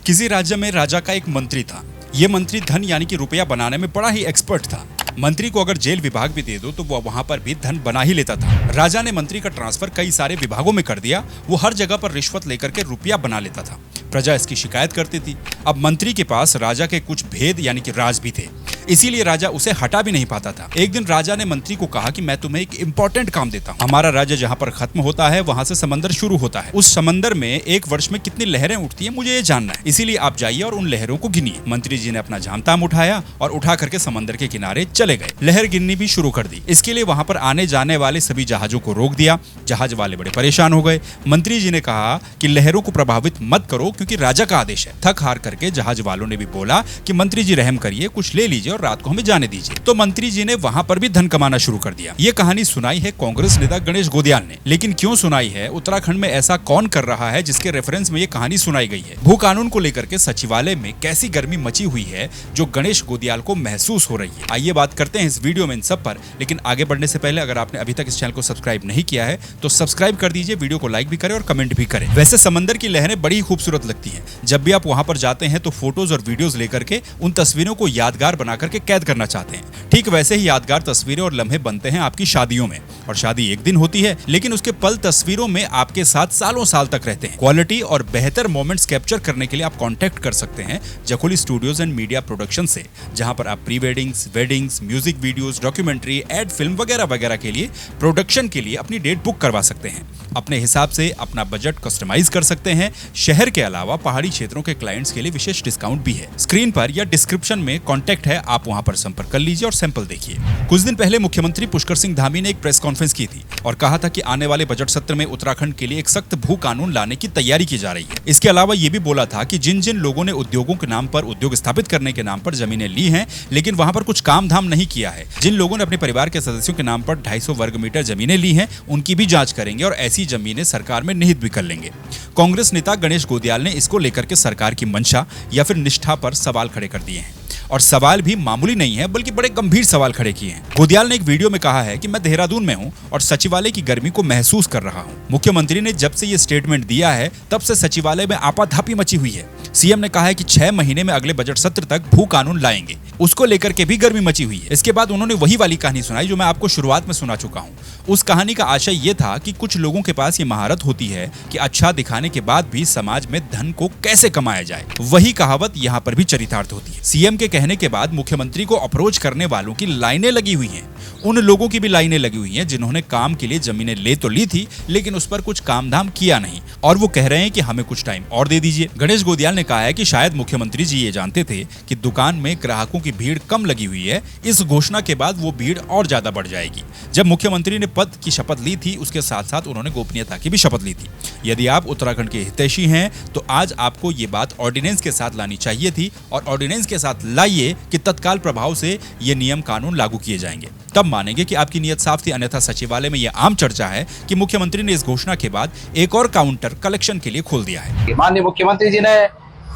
किसी राज्य में राजा का एक मंत्री था। ये मंत्री धन यानी कि रुपया बनाने में बड़ा ही एक्सपर्ट था। मंत्री को अगर जेल विभाग भी दे दो तो वो वहां पर भी धन बना ही लेता था। राजा ने मंत्री का ट्रांसफर कई सारे विभागों में कर दिया। वो हर जगह पर रिश्वत लेकर के रुपया बना लेता था। प्रजा इसकी शिकायत करती थी। अब मंत्री के पास राजा के कुछ भेद यानी कि राज भी थे, इसीलिए राजा उसे हटा भी नहीं पाता था। एक दिन राजा ने मंत्री को कहा कि मैं तुम्हें एक इम्पोर्टेंट काम देता हूँ। हमारा राज्य जहाँ पर खत्म होता है वहां से समंदर शुरू होता है। उस समंदर में एक वर्ष में कितनी लहरें उठती है मुझे ये जानना है, इसीलिए आप जाइए और उन लहरों को गिनिए। मंत्री जी ने अपना झामताम उठाया और उठा करके समंदर के किनारे चले गए। लहर गिननी भी शुरू कर दी। इसके लिए वहां पर आने जाने वाले सभी जहाजों को रोक दिया। जहाज वाले बड़े परेशान हो गए। मंत्री जी ने कहा कि लहरों को प्रभावित मत करो क्योंकि राजा का आदेश है। थक हार करके जहाज वालों ने भी बोला कि मंत्री जी रहम करिए, कुछ ले लीजिए और रात को हमें जाने दीजिए। तो मंत्री जी ने वहां पर भी धन कमाना शुरू कर दिया। ये कहानी सुनाई है कांग्रेस नेता गणेश गोदियाल ने। लेकिन क्यों सुनाई है, उत्तराखंड में ऐसा कौन कर रहा है जिसके रेफरेंस में ये कहानी सुनाई गई है? भू कानून को लेकर के सचिवालय में कैसी गर्मी मची हुई है जो गणेश गोदियाल को महसूस हो रही है। आइए बात करते हैं इस वीडियो में इन सब पर। लेकिन आगे बढ़ने से पहले अगर आपने अभी तक इस चैनल को सब्सक्राइब नहीं किया है तो सब्सक्राइब कर दीजिए, वीडियो को लाइक भी करें और कमेंट भी करें। वैसे समंदर की लहरें बड़ी खूबसूरत लगती हैं। जब भी आप वहां पर जाते हैं तो फोटोज और वीडियोस लेकर के उन तस्वीरों को यादगार बना करके कैद करना चाहते हैं। ठीक वैसे ही यादगार तस्वीरें और लम्हे बनते हैं आपकी शादियों में। और शादी एक दिन होती है लेकिन उसके पल तस्वीरों में आपके साथ सालों साल तक रहते हैं। क्वालिटी और बेहतर मोमेंट्स कैप्चर करने के लिए आप कांटेक्ट कर सकते हैं Jakholi studios and media production से, जहां पर आप pre weddings, weddings, music videos, documentary, ad film वगैरह वगैरह के लिए प्रोडक्शन के लिए अपनी डेट बुक करवा सकते हैं। अपने हिसाब से अपना बजट कस्टमाइज कर सकते हैं। शहर के अलावा पहाड़ी क्षेत्रों के क्लाइंट्स के लिए विशेष डिस्काउंट भी है। स्क्रीन पर या डिस्क्रिप्शन में कांटेक्ट है, आप वहां पर संपर्क कर लीजिए और सैंपल देखिए। कुछ दिन पहले मुख्यमंत्री पुष्कर सिंह धामी ने एक प्रेस कॉन्फ्रेंस की थी और कहा था कि आने वाले बजट सत्र में उत्तराखंड के लिए एक सख्त भू कानून लाने की तैयारी की जा रही है। इसके अलावा ये भी बोला था कि जिन जिन लोगों ने उद्योगों के नाम पर, उद्योग स्थापित करने के नाम पर जमीनें ली हैं लेकिन वहां पर कुछ काम धाम नहीं किया है, जिन लोगों ने अपने परिवार के सदस्यों के नाम पर 250 वर्ग मीटर जमीनें ली हैं, उनकी भी जांच करेंगे और ऐसी जमीनें सरकार में निहित भी कर लेंगे। कांग्रेस नेता गणेश गोदियाल ने इसको लेकर के सरकार की मंशा या फिर निष्ठा पर सवाल खड़े कर दिए हैं। और सवाल भी मामूली नहीं है बल्कि बड़े गंभीर सवाल खड़े किए हैं। गोदियाल ने एक वीडियो में कहा है कि मैं देहरादून में हूं और सचिवालय की गर्मी को महसूस कर रहा हूं। मुख्यमंत्री ने जब से ये स्टेटमेंट दिया है तब से सचिवालय में आपाधापी मची हुई है। सीएम ने कहा है कि 6 महीने में अगले बजट सत्र तक भू कानून लाएंगे, उसको लेकर के भी गर्मी मची हुई है। इसके बाद उन्होंने वही वाली कहानी सुनाई जो मैं आपको शुरुआत में सुना चुका हूँ। उस कहानी का आशय ये था कि कुछ लोगों के पास ये महारत होती है कि अच्छा दिखाने के बाद भी समाज में धन को कैसे कमाया जाए। वही कहावत यहाँ पर भी चरितार्थ होती है। सीएम के कहने के बाद मुख्यमंत्री को अप्रोच करने वालों की लाइनें लगी हुई हैं। उन लोगों की भी लाइनें लगी हुई हैं जिन्होंने काम के लिए जमीनें ले तो ली थी लेकिन उस पर कुछ काम धाम किया नहीं और वो कह रहे हैं कि हमें कुछ टाइम और दे दीजिए। गणेश गोदियाल ने कहा है कि शायद मुख्यमंत्री जी ये जानते थे कि दुकान में ग्राहकों की भीड़ कम लगी हुई है। इस घोषणा के बाद वो भीड़ और ज्यादा बढ़ जाएगी। जब मुख्यमंत्री ने पद की शपथ ली थी उसके साथ साथ उन्होंने गोपनीयता की भी शपथ ली थी। यदि आप उत्तराखंड के हितैषी हैं तो आज आपको ये बात ऑर्डिनेंस के साथ लानी चाहिए थी और ऑर्डिनेंस के साथ लाइए कि तत्काल प्रभाव से ये नियम कानून लागू किए जाएंगे। तब मानेंगे कि आपकी नियत साफ थी। अन्यथा सचिवालय में यह आम चर्चा है कि मुख्यमंत्री ने इस घोषणा के बाद एक और काउंटर कलेक्शन के लिए खोल दिया है। माननीय मुख्यमंत्री जी ने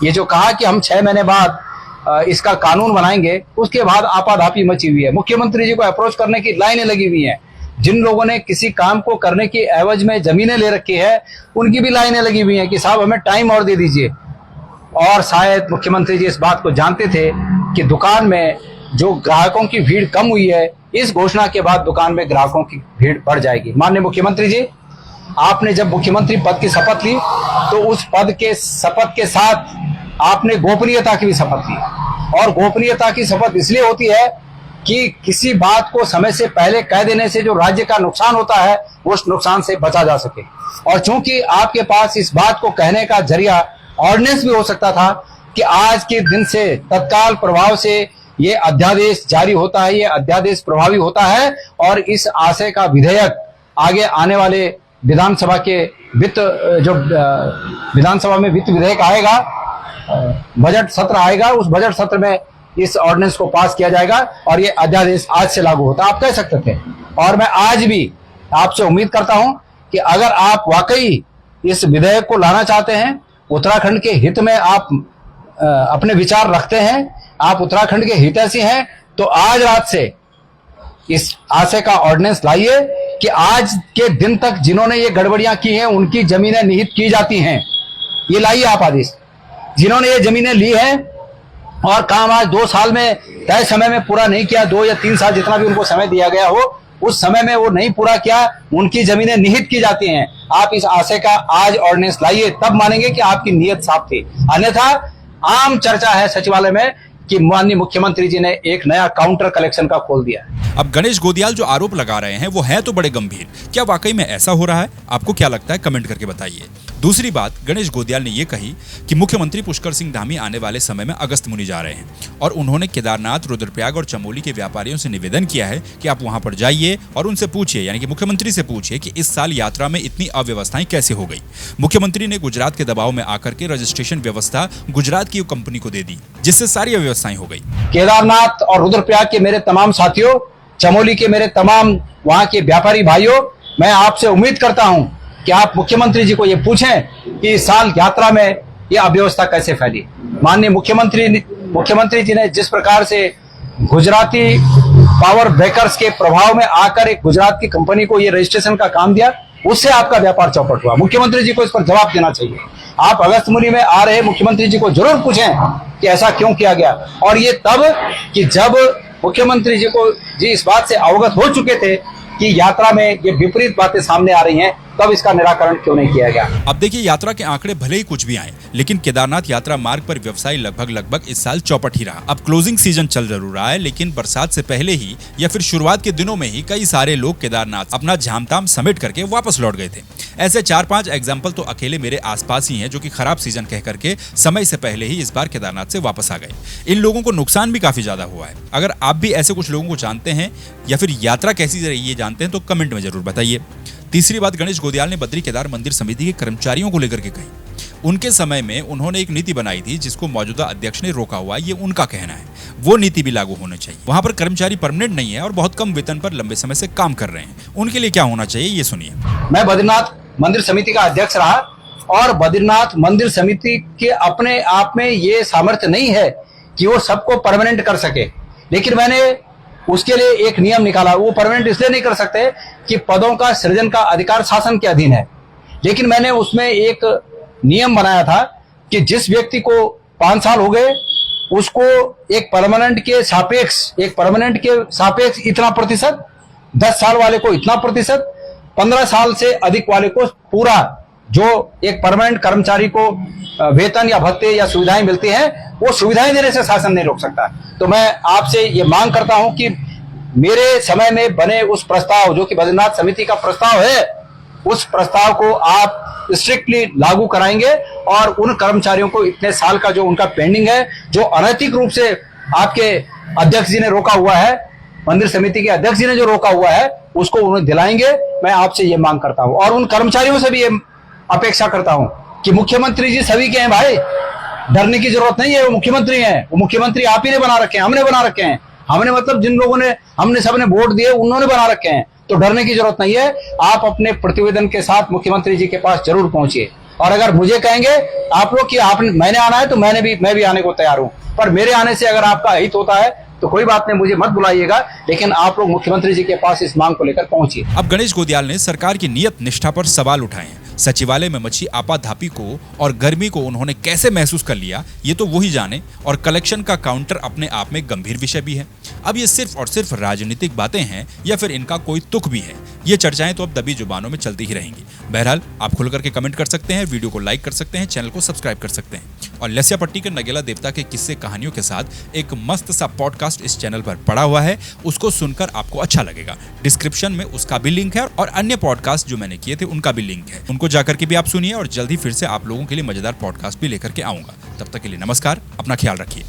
ये जो कहा कि हम 6 महीने बाद इसका कानून बनाएंगे, उसके बाद आपाधापी मची हुई है। मुख्यमंत्री जी को अप्रोच करने की लाइनें लगी हुई हैं। जिन लोगों ने किसी काम को करने की एवज में जमीनें ले रखी है उनकी भी लाइनें लगी हुई हैं कि साहब हमें टाइम और दे दीजिए। और शायद मुख्यमंत्री जी इस बात को जानते थे कि दुकान में जो ग्राहकों की भीड़ कम हुई है, इस घोषणा के बाद दुकान में ग्राहकों की भीड़ बढ़ जाएगी। माननीय मुख्यमंत्री जी, आपने जब मुख्यमंत्री पद की शपथ ली तो उस पद के शपथ के साथ आपने गोपनीयता की भी शपथ ली। और गोपनीयता की शपथ इसलिए होती है कि किसी बात को समय से पहले कह देने से जो राज्य का नुकसान होता है उस नुकसान से बचा जा सके। और चूंकि आपके पास इस बात को कहने का जरिया ऑर्डिनेंस भी हो सकता था कि आज के दिन से तत्काल प्रभाव से ये अध्यादेश जारी होता है, ये अध्यादेश प्रभावी होता है और इस आशय का विधेयक आगे आने वाले विधानसभा के विधानसभा में वित्त विधेयक आएगा, बजट सत्र आएगा, उस बजट सत्र में इस ऑर्डिनेंस को पास किया जाएगा और ये अध्यादेश आज से लागू होता है। आप कह सकते थे और मैं आज भी आपसे उम्मीद करता हूं कि अगर आप वाकई इस विधेयक को लाना चाहते हैं, उत्तराखंड के हित में आप अपने विचार रखते हैं, आप उत्तराखंड के हितैषी हैं, तो आज रात से इस आशय का ऑर्डिनेंस लाइए कि आज के दिन तक जिन्होंने ये गड़बड़ियां की हैं उनकी जमीनें निहित की जाती हैं। ये लाइए आप आदेश, जिन्होंने ये जमीनें ली हैं और काम आज 2 साल में तय समय में पूरा नहीं किया, 2 या 3 साल जितना भी उनको समय दिया गया हो, उस समय में वो नहीं पूरा किया, उनकी जमीनें निहित की जाती हैं। आप इस आशय का आज ऑर्डिनेंस लाइए, तब मानेंगे कि आपकी नीयत साफ थी। अन्यथा आम चर्चा है सचिवालय में कि माननीय मुख्यमंत्री जी ने एक नया काउंटर कलेक्शन का खोल दिया। अब गणेश गोदियाल जो आरोप लगा रहे हैं वो है तो बड़े गंभीर। क्या वाकई में ऐसा हो रहा है? आपको क्या लगता है? कमेंट करके बताइए। दूसरी बात, गणेश गोदियाल ने यह कही कि मुख्यमंत्री पुष्कर सिंह धामी आने वाले समय में अगस्त मुनि जा रहे हैं और उन्होंने केदारनाथ, रुद्रप्रयाग और चमोली के व्यापारियों से निवेदन किया है कि आप वहां पर जाइए और उनसे पूछिए, यानी कि मुख्यमंत्री से पूछिए कि इस साल यात्रा में इतनी अव्यवस्थाएं कैसे हो गई। मुख्यमंत्री ने गुजरात के दबाव में आकर के रजिस्ट्रेशन व्यवस्था गुजरात की कंपनी को दे दी, जिससे सारी अव्यवस्थाएं हो गई। केदारनाथ और रुद्रप्रयाग के मेरे तमाम साथियों, चमोली के मेरे तमाम वहां के व्यापारी भाइयों, मैं आपसे उम्मीद करता हूं कि आप मुख्यमंत्री जी को ये पूछें कि इस साल यात्रा में ये अव्यवस्था कैसे फैली। माननीय मुख्यमंत्री जी ने जिस प्रकार से गुजराती पावर ब्रेकर्स के प्रभाव में आकर एक गुजरात की कंपनी को ये रजिस्ट्रेशन का काम दिया, उससे आपका व्यापार चौपट हुआ। मुख्यमंत्री जी को इस पर जवाब देना चाहिए। आप अगस्त मुनि में आ रहे मुख्यमंत्री जी को जरूर पूछें कि ऐसा क्यों किया गया, और ये तब कि जब मुख्यमंत्री जी इस बात से अवगत हो चुके थे कि यात्रा में ये विपरीत बातें सामने आ रही हैं, तब इसका निराकरण क्यों नहीं किया गया। अब देखिए, यात्रा के आंकड़े भले ही कुछ भी आए, लेकिन केदारनाथ यात्रा मार्ग पर व्यवसाय लगभग इस साल चौपट ही रहा। अब क्लोजिंग सीजन चल जरूर रहा है, लेकिन बरसात से पहले ही या फिर शुरुआत के दिनों में ही कई सारे लोग केदारनाथ अपना झामताम समेट करके वापस लौट गए थे। ऐसे 4-5 एग्जाम्पल तो अकेले मेरे आसपास ही हैं, जो कि खराब सीजन कह करके समय से पहले ही इस बार केदारनाथ से वापस आ गए। इन लोगों को नुकसान भी काफी ज्यादा हुआ है। अगर आप भी ऐसे कुछ लोगों को जानते हैं या फिर यात्रा कैसी रही है जानते हैं तो कमेंट में जरूर बताइए। तीसरी बात, गणेश गोदियाल ने बद्री केदार मंदिर समिति के कर्मचारियों को लेकर के कही। उनके समय में उन्होंने एक नीति बनाई थी जिसको मौजूदा अध्यक्ष ने रोका हुआ, ये उनका कहना है। वो नीति भी लागू होनी चाहिए। वहां पर कर्मचारी परमानेंट नहीं है और बहुत कम वेतन पर लंबे समय से काम कर रहे हैं। उनके लिए क्या होना चाहिए, ये सुनिए। मैं बद्रीनाथ मंदिर समिति का अध्यक्ष रहा और बद्रीनाथ मंदिर समिति के अपने आप में ये सामर्थ्य नहीं है कि वो सबको परमानेंट कर सके, लेकिन मैंने उसके लिए एक नियम निकाला। वो परमानेंट इसलिए नहीं कर सकते कि पदों का सृजन का अधिकार शासन के अधीन है, लेकिन मैंने उसमें एक नियम बनाया था कि जिस व्यक्ति को 5 साल हो गए उसको एक परमानेंट के सापेक्ष इतना प्रतिशत, 10 साल वाले को इतना प्रतिशत, 15 साल से अधिक वाले को पूरा जो एक परमानेंट कर्मचारी को वेतन या भत्ते या सुविधाएं मिलती हैं, वो सुविधाएं देने से शासन नहीं रोक सकता। तो मैं आपसे ये मांग करता हूं कि मेरे समय में बने उस प्रस्ताव, जो कि बद्रीनाथ समिति का प्रस्ताव है, उस प्रस्ताव को आप स्ट्रिक्टली लागू कराएंगे और उन कर्मचारियों को इतने साल का जो उनका पेंडिंग है, जो अनैतिक रूप से आपके अध्यक्ष जी ने रोका हुआ है, मंदिर समिति के अध्यक्ष जी ने जो रोका हुआ है, उसको उन्हें दिलाएंगे। मैं आपसे ये मांग करता हूं और उन कर्मचारियों से भी ये अपेक्षा करता हूं कि मुख्यमंत्री जी सभी के हैं भाई, डरने की जरूरत नहीं है। वो मुख्यमंत्री हैं, वो मुख्यमंत्री आप ही ने बना रखे हैं, हमने बना रखे हैं। हमने मतलब जिन लोगों ने हमने सबने वोट दिए उन्होंने बना रखे हैं, तो डरने की जरूरत नहीं है। आप अपने प्रतिवेदन के साथ मुख्यमंत्री जी के पास जरूर पहुंचिए, और अगर मुझे कहेंगे आप लोग कि मैंने आना है तो मैं भी आने को तैयार हूं, पर मेरे आने से अगर आपका हित होता है तो कोई बात नहीं, मुझे मत बुलाइएगा, लेकिन आप लोग मुख्यमंत्री जी के पास इस मांग को लेकर पहुंचिए। अब गणेश गोदियाल ने सरकार की नियत निष्ठा पर सवाल उठाए हैं। सचिवालय में मची आपाधापी को और गर्मी को उन्होंने कैसे महसूस कर लिया, ये तो वही जाने, और कलेक्शन का काउंटर अपने आप में गंभीर विषय भी है। अब ये सिर्फ और सिर्फ राजनीतिक बातें हैं या फिर इनका कोई तुक भी है, ये चर्चाएं तो अब दबी जुबानों में चलती ही रहेंगी। बहरहाल आप खुल करके कमेंट कर सकते हैं, वीडियो को लाइक कर सकते हैं, चैनल को सब्सक्राइब कर सकते हैं, और लस्या पट्टी के नगेला देवता के किस्से कहानियों के साथ एक मस्त सा पॉडकास्ट इस चैनल पर पड़ा हुआ है, उसको सुनकर आपको अच्छा लगेगा। डिस्क्रिप्शन में उसका भी लिंक है और अन्य पॉडकास्ट जो मैंने किए थे उनका भी लिंक है, उनको जाकर के भी आप सुनिए। और जल्दी फिर से आप लोगों के लिए मजेदार पॉडकास्ट भी लेकर के आऊंगा। तब तक के लिए नमस्कार, अपना ख्याल रखिए।